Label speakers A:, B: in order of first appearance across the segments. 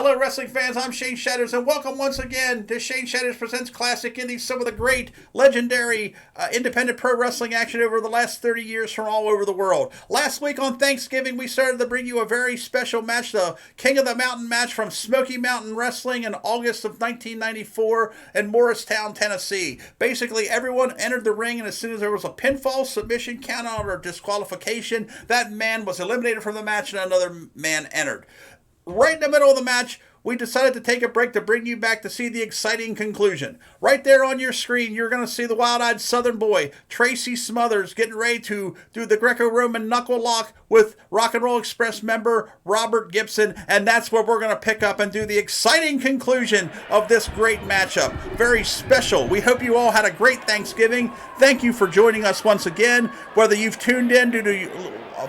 A: Hello, wrestling fans. I'm Shane Shatters, and welcome once again to Shane Shatters Presents Classic Indies, some of the great, legendary, independent pro wrestling action over the last 30 years from all over the world. Last week on Thanksgiving, we started to bring you a very special match, the King of the Mountain match from Smoky Mountain Wrestling in August of 1994 in Morristown, Tennessee. Basically, everyone entered the ring, and as soon as there was a pinfall, submission, countout, or disqualification, that man was eliminated from the match and another man entered. Right in the middle of the match, we decided to take a break to bring you back to see the exciting conclusion. Right there on your screen, you're going to see the wild-eyed Southern boy, Tracy Smothers, getting ready to do the Greco-Roman knuckle lock with Rock and Roll Express member Robert Gibson, and that's where we're going to pick up and do the exciting conclusion of this great matchup. Very special. We hope you all had a great Thanksgiving. Thank you for joining us once again, whether you've tuned in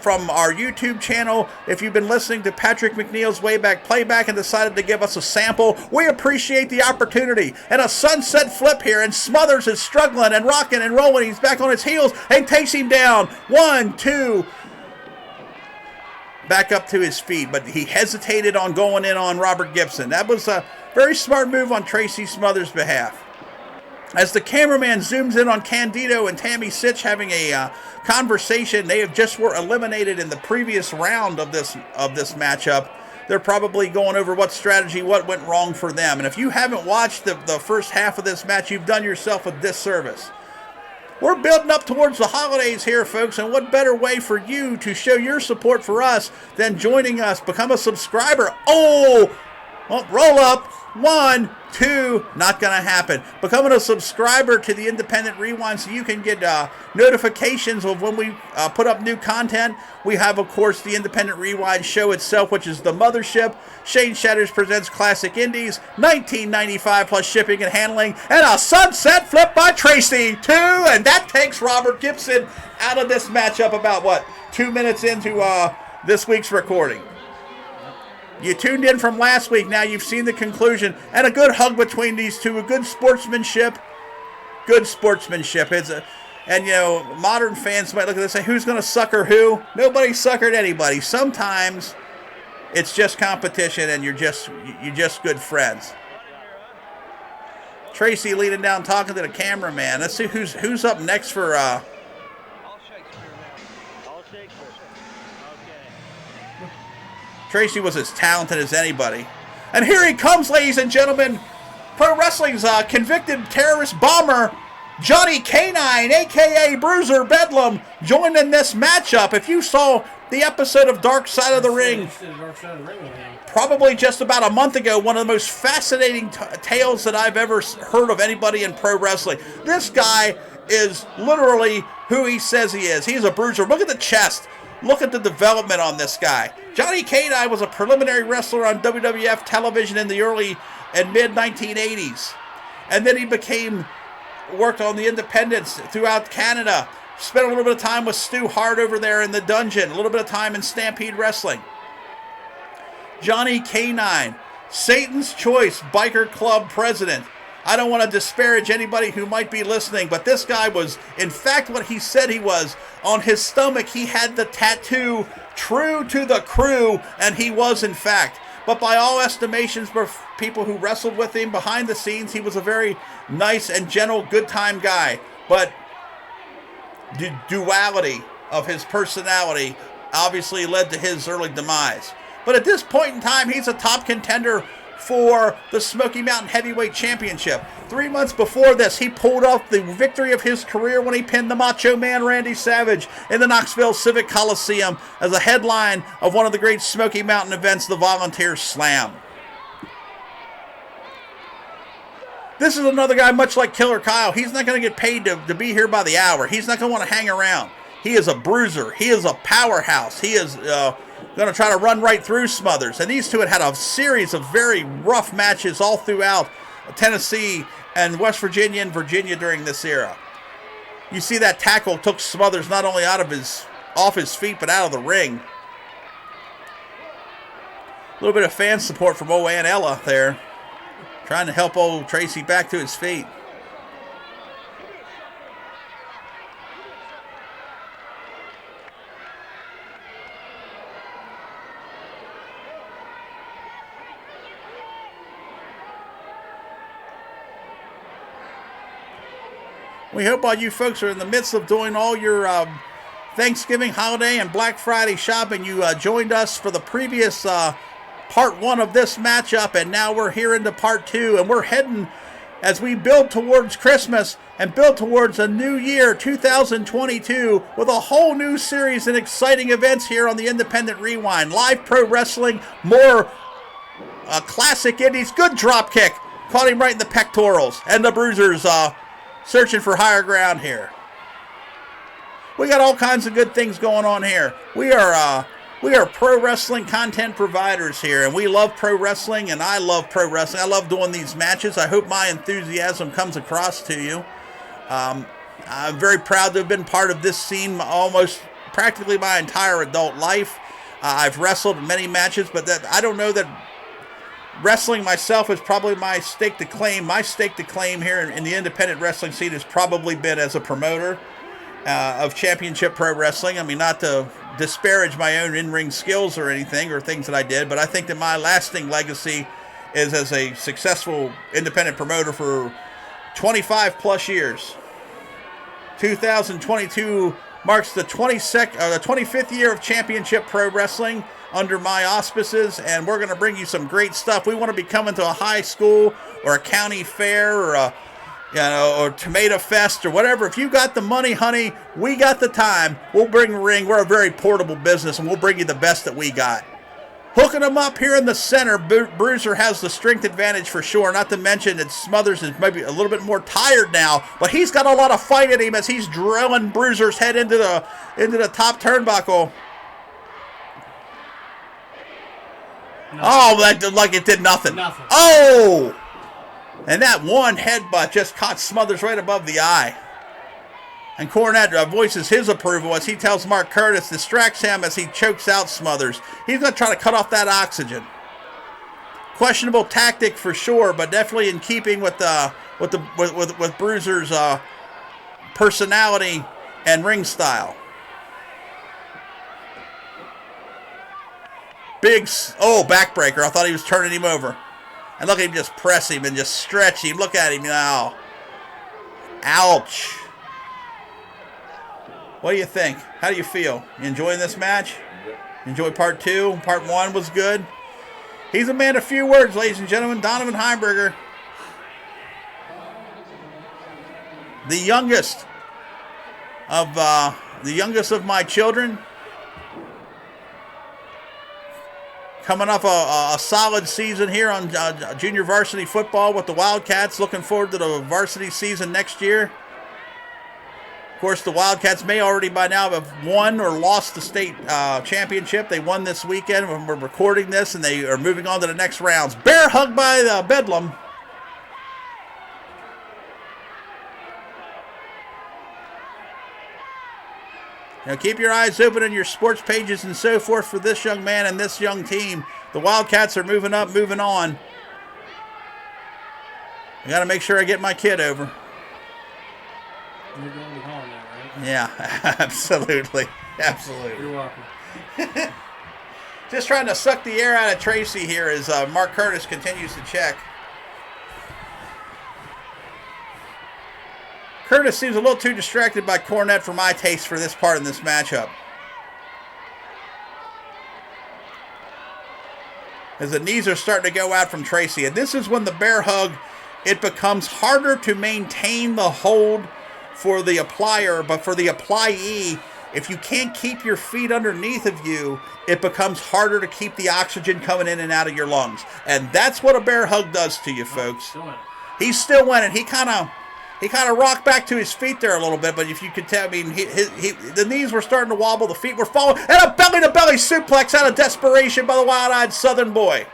A: from our YouTube channel, if you've been listening to Patrick McNeil's Wayback Playback and decided to give us a sample, we appreciate the opportunity. And a sunset flip here, and Smothers is struggling and rocking and rolling. He's back on his heels and takes him down. 1, 2, back up to his feet, but he hesitated on going in on Robert Gibson. That was a very smart move on Tracy Smothers' behalf. As the cameraman zooms in on Candido and Tammy Sitch having a conversation, they have just were eliminated in the previous round of this matchup. They're probably going over what strategy, what went wrong for them. And if you haven't watched the first half of this match, you've done yourself a disservice. We're building up towards the holidays here, folks, and what better way for you to show your support for us than joining us? Become a subscriber. Well, roll up. 1, 2, not going to happen. Becoming a subscriber to the Independent Rewind so you can get notifications of when we put up new content. We have, of course, the Independent Rewind show itself, which is the mothership. Shane Shatters Presents Classic Indies, $19.95 plus shipping and handling, and a sunset flip by Tracy, 2, and that takes Robert Gibson out of this matchup about, 2 minutes into this week's recording. You tuned in from last week. Now you've seen the conclusion. And a good hug between these two. A good sportsmanship. Good sportsmanship. Modern fans might look at this and say, who's going to sucker who? Nobody suckered anybody. Sometimes it's just competition and you're just good friends. Tracy leaning down talking to the cameraman. Let's see who's up next for... Tracy was as talented as anybody. And here he comes, ladies and gentlemen. Pro Wrestling's convicted terrorist bomber, Johnny Canine, a.k.a. Bruiser Bedlam, joined in this matchup. If you saw the episode of Dark Side of the Ring, probably just about a month ago, one of the most fascinating tales that I've ever heard of anybody in pro wrestling. This guy is literally who he says he is. He's a bruiser. Look at the chest. Look at the development on this guy. Johnny Canine was a preliminary wrestler on WWF television in the early and mid-1980s. And then he worked on the independents throughout Canada. Spent a little bit of time with Stu Hart over there in the dungeon. A little bit of time in Stampede Wrestling. Johnny Canine, Satan's Choice Biker Club president. I don't want to disparage anybody who might be listening, but this guy was, in fact, what he said he was. On his stomach, he had the tattoo, True to the Crew, and he was, in fact. But by all estimations, for people who wrestled with him behind the scenes, he was a very nice and gentle, good-time guy. But the duality of his personality obviously led to his early demise. But at this point in time, he's a top contender for the Smoky Mountain Heavyweight Championship. 3 months before this, he pulled off the victory of his career when he pinned the Macho Man Randy Savage in the Knoxville Civic Coliseum as a headline of one of the great Smoky Mountain events, the Volunteer Slam. This is another guy much like Killer Kyle. He's not going to get paid to be here by the hour. He's not going to want to hang around. He is a bruiser. He is a powerhouse. He is... going to try to run right through Smothers. And these two had a series of very rough matches all throughout Tennessee and West Virginia and Virginia during this era. You see that tackle took Smothers not only off his feet, but out of the ring. A little bit of fan support from old Aunt Ella there, trying to help old Tracy back to his feet. We hope all you folks are in the midst of doing all your Thanksgiving, holiday, and Black Friday shopping. You joined us for the previous part 1 of this matchup, and now we're here into part 2, and we're heading as we build towards Christmas and build towards a new year, 2022, with a whole new series and exciting events here on the Independent Rewind. Live pro wrestling, more classic indies. Good drop kick. Caught him right in the pectorals. And the Bruisers searching for higher ground here. We got all kinds of good things going on here. We are pro wrestling content providers here, and we love pro wrestling, and I love pro wrestling. I love doing these matches. I hope my enthusiasm comes across to you. I'm very proud to have been part of this scene almost practically my entire adult life. I've wrestled in many matches, but I don't know that wrestling myself is probably my stake to claim. My stake to claim here in the independent wrestling scene has probably been as a promoter of Championship Pro Wrestling. I mean, not to disparage my own in-ring skills or anything or things that I did, but I think that my lasting legacy is as a successful independent promoter for 25 plus years. 2022 marks the 25th year of Championship Pro Wrestling under my auspices, and we're going to bring you some great stuff. We want to be coming to a high school or a county fair or a or Tomato Fest or whatever. If you got the money, honey, we got the time. We'll bring a ring. We're a very portable business, and we'll bring you the best that we got. Hooking them up here in the center, Bruiser has the strength advantage for sure. Not to mention that Smothers is maybe a little bit more tired now, but he's got a lot of fight in him as he's drilling Bruiser's head into the top turnbuckle.
B: No.
A: Oh, like it did nothing. Oh! And that one headbutt just caught Smothers right above the eye. And Cornette voices his approval as he tells Mark Curtis, distracts him as he chokes out Smothers. He's going to try to cut off that oxygen. Questionable tactic for sure, but definitely in keeping with Bruiser's personality and ring style. Backbreaker. I thought he was turning him over. And look at him just press him and just stretch him. Look at him now. Ouch. What do you think? How do you feel? You enjoying this match? Enjoy part 2? Part 1 was good. He's a man of few words, ladies and gentlemen. Donovan Heimberger. The youngest of my children. Coming off a solid season here on junior varsity football with the Wildcats. Looking forward to the varsity season next year. Of course, the Wildcats may already by now have won or lost the state championship. They won this weekend when we're recording this, and they are moving on to the next rounds. Bear hug by Bedlam. Now keep your eyes open on your sports pages and so forth for this young man and this young team. The Wildcats are moving up, moving on. I got to make sure I get my kid over.
B: You're going to be calling that, right?
A: Yeah, absolutely. Absolutely.
B: You're welcome.
A: Just trying to suck the air out of Tracy here as Mark Curtis continues to check. Curtis seems a little too distracted by Cornette for my taste for this part in this matchup. As the knees are starting to go out from Tracy. And this is when the bear hug, it becomes harder to maintain the hold for the applier, but for the applyee, if you can't keep your feet underneath of you, it becomes harder to keep the oxygen coming in and out of your lungs. And that's what a bear hug does to you, folks. He's still winning. He kind of rocked back to his feet there a little bit, but if you could tell, I mean, the knees were starting to wobble, the feet were falling, and a belly-to-belly suplex out of desperation by the wild-eyed Southern boy.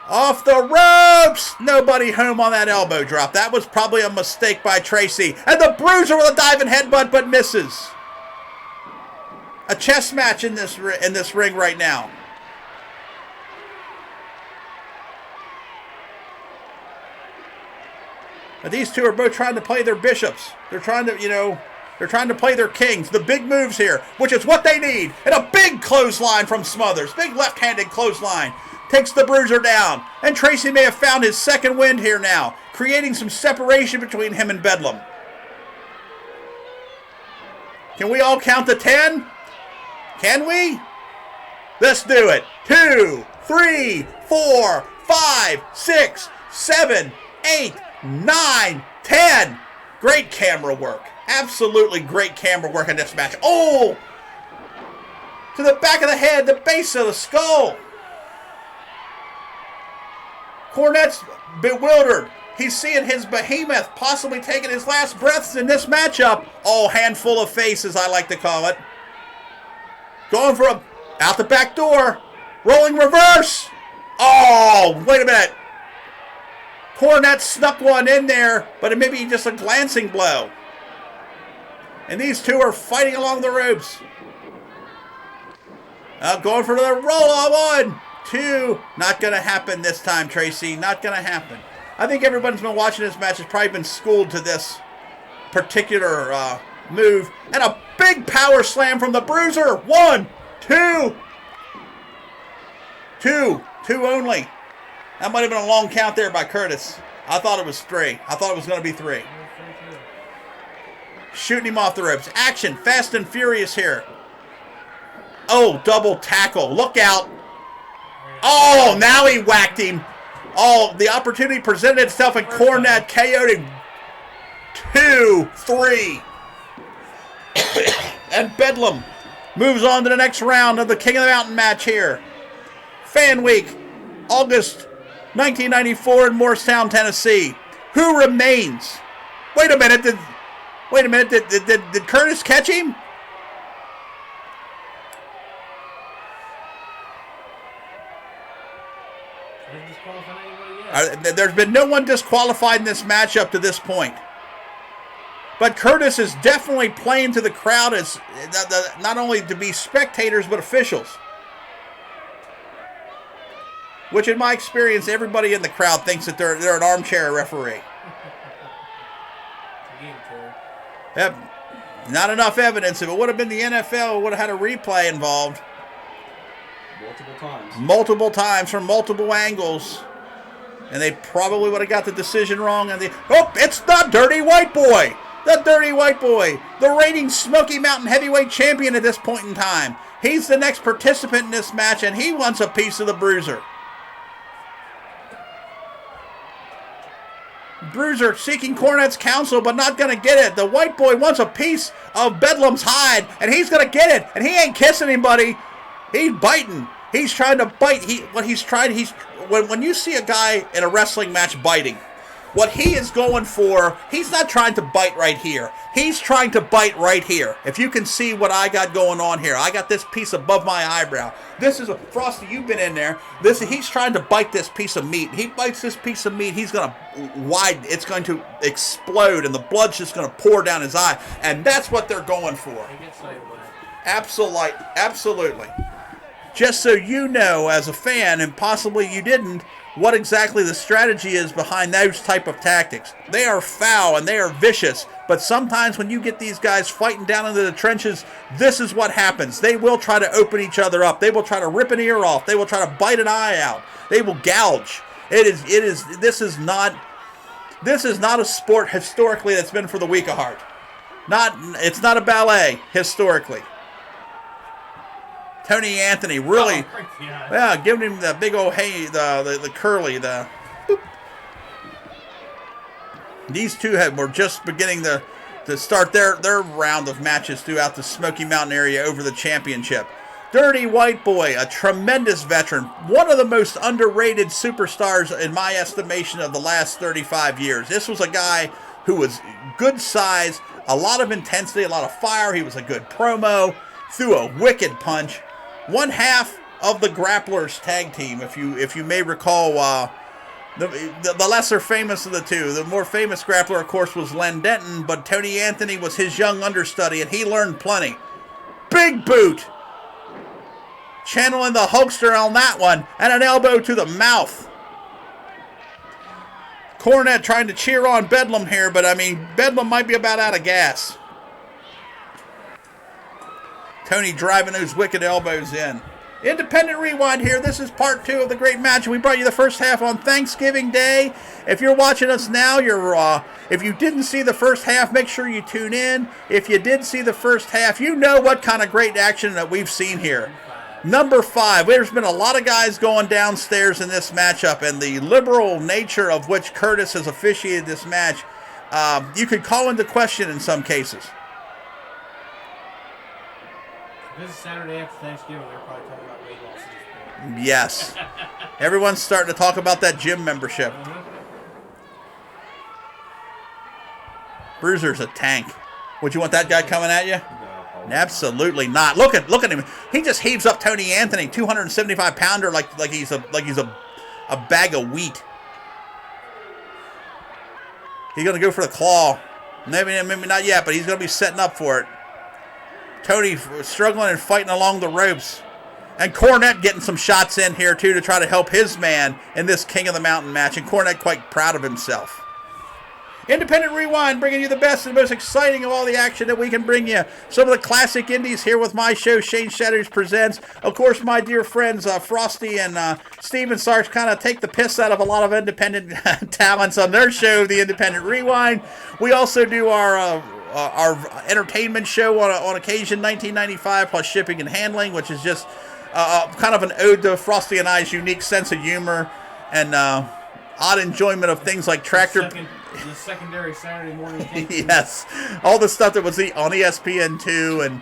A: Off the ropes! Nobody home on that elbow drop. That was probably a mistake by Tracy. And the Bruiser with a diving headbutt, but misses. A chess match in this ring right now. But these two are both trying to play their bishops. They're trying to play their kings. The big moves here, which is what they need. And a big clothesline from Smothers. Big left-handed clothesline. takes the Bruiser down. And Tracy may have found his second wind here now, creating some separation between him and Bedlam. Can we all count to 10? Can we? Let's do it. 2, 3, 4, 5, 6, 7, 8, 9, 10. Great camera work. Absolutely great camera work in this match. Oh! To the back of the head, the base of the skull. Cornette's bewildered. He's seeing his behemoth possibly taking his last breaths in this matchup. Oh, handful of faces, I like to call it. Going for a out the back door. Rolling reverse. Oh, wait a minute. Cornette snuck one in there, but it may be just a glancing blow. And these two are fighting along the ropes. Going for the roll. 1, 2. Not going to happen this time, Tracy. Not going to happen. I think everyone's been watching this match has probably been schooled to this particular move. And a big power slam from the Bruiser. 1, 2. 2 only. That might have been a long count there by Curtis. I thought it was 3. I thought it was going to be 3. Shooting him off the ropes. Action. Fast and furious here. Oh, double tackle. Look out. Oh, now he whacked him. Oh, the opportunity presented itself and Cornette KO'd him. 2, 3. And Bedlam moves on to the next round of the King of the Mountain match here. Fan Week, August 1994 in Morristown, Tennessee. Who remains? Wait a minute. Did Curtis catch him? There's been no one disqualified in this match up to this point. But Curtis is definitely playing to the crowd as not only to be spectators, but officials. Which, in my experience, everybody in the crowd thinks that they're an armchair referee. Yep. Not enough evidence. If it would have been the NFL, it would have had a replay involved. Multiple times from multiple angles. And they probably would have got the decision wrong. It's the Dirty White Boy. The Dirty White Boy. The reigning Smoky Mountain Heavyweight Champion at this point in time. He's the next participant in this match, and he wants a piece of the Bruiser. Bruiser seeking Cornette's counsel, but not going to get it. The White Boy wants a piece of Bedlam's hide, and he's going to get it. And he ain't kissing anybody. He's biting. He's trying to bite. When you see a guy in a wrestling match biting, what he is going for, he's not trying to bite right here. He's trying to bite right here. If you can see what I got going on here. I got this piece above my eyebrow. This is Frosty, you've been in there. He's trying to bite this piece of meat. He bites this piece of meat, he's going to widen. It's going to explode, and the blood's just going to pour down his eye. And that's what they're going for. Absolutely. Just so you know, as a fan, and possibly you didn't, what exactly the strategy is behind those type of tactics. They are foul and they are vicious, but sometimes when you get these guys fighting down into the trenches, this is what happens. They will try to open each other up. They will try to rip an ear off. They will try to bite an eye out. They will gouge. This is not a sport historically that's been for the weak of heart. It's not a ballet historically. Tony Anthony really, giving him the big old the curly, boop. These two were just beginning to start their round of matches throughout the Smoky Mountain area over the championship. Dirty White Boy, a tremendous veteran, one of the most underrated superstars in my estimation of the last 35 years. This was a guy who was good size, a lot of intensity, a lot of fire. He was a good promo, threw a wicked punch. One half of the Grapplers tag team, if you may recall, the lesser famous of the two. The more famous grappler, of course, was Len Denton, but Tony Anthony was his young understudy, and he learned plenty. Big boot! Channeling the Hulkster on that one, and an elbow to the mouth. Cornette trying to cheer on Bedlam here, but Bedlam might be about out of gas. Tony driving those wicked elbows in. Independent Rewind here. This is part 2 of the great match. We brought you the first half on Thanksgiving Day. If you're watching us now, if you didn't see the first half, make sure you tune in. If you did see the first half, you know what kind of great action that we've seen here. Number 5. There's been a lot of guys going downstairs in this matchup, and the liberal nature of which Curtis has officiated this match, you could call into question in some cases.
B: This is Saturday after Thanksgiving. They're probably talking about weight loss at this point.
A: Yes. Everyone's starting to talk about that gym membership. Bruiser's a tank. Would you want that guy coming at you? No, absolutely not. Look at him. He just heaves up Tony Anthony, 275-pounder, like he's a bag of wheat. He's gonna go for the claw. Maybe not yet, but he's gonna be setting up for it. Tony struggling and fighting along the ropes. And Cornette getting some shots in here, too, to try to help his man in this King of the Mountain match. And Cornette quite proud of himself. Independent Rewind, bringing you the best and most exciting of all the action that we can bring you. Some of the classic indies here with my show, Shane Shatters Presents. Of course, my dear friends, Frosty and Steven Sarks kind of take the piss out of a lot of independent talents on their show, the Independent Rewind. We also do our entertainment show on occasion, 1995 plus shipping and handling, which is just kind of an ode to Frosty and I's unique sense of humor and odd enjoyment of things like tractor.
B: The secondary Saturday morning thing.
A: Yes, all the stuff that was on ESPN2 and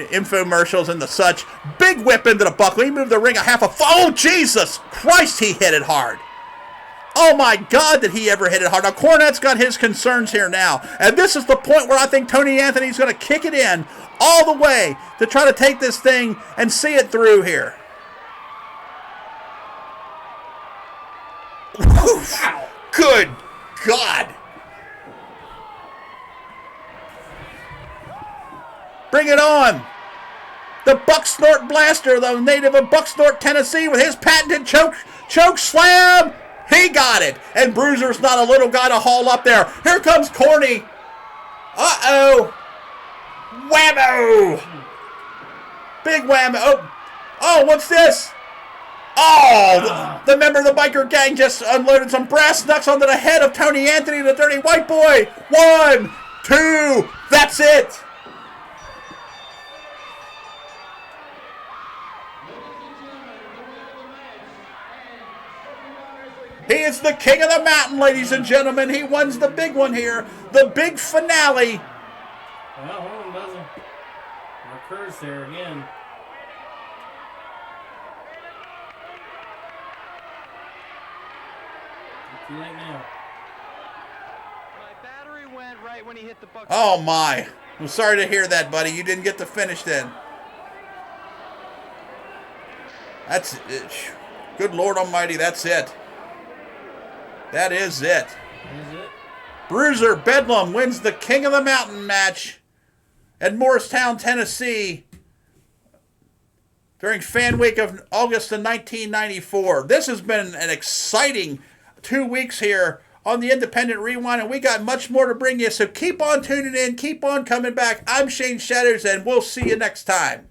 A: infomercials and the such. Big whip into the buckle. He moved the ring a half a. Oh, Jesus Christ, he hit it hard. Oh, my God, did he ever hit it hard. Now, Cornette's got his concerns here now. And this is the point where I think Tony Anthony's going to kick it in all the way to try to take this thing and see it through here. Wow. Good God. Bring it on. The Bucksnort Blaster, the native of Bucksnort, Tennessee, with his patented choke slam. He got it. And Bruiser's not a little guy to haul up there. Here comes Corny. Uh-oh. Whammo. Big whammo. Oh, what's this? Oh, the member of the biker gang just unloaded some brass knucks onto the head of Tony Anthony, the dirty white boy. 1, 2, that's it. He is the King of the Mountain, ladies and gentlemen. He wins the big one here. The big finale.
B: Well, hold on, doesn't. Occurs there again. Too late now.
C: My battery went right when he hit the bucket.
A: Oh, my. I'm sorry to hear that, buddy. You didn't get to finish then. That's it. Good Lord Almighty, that's it. That is it. Bruiser Bedlam wins the King of the Mountain match at Morristown, Tennessee during Fan Week of August of 1994. This has been an exciting 2 weeks here on the Independent Rewind, and we got much more to bring you, so keep on tuning in, keep on coming back. I'm Shane Shatters, and we'll see you next time.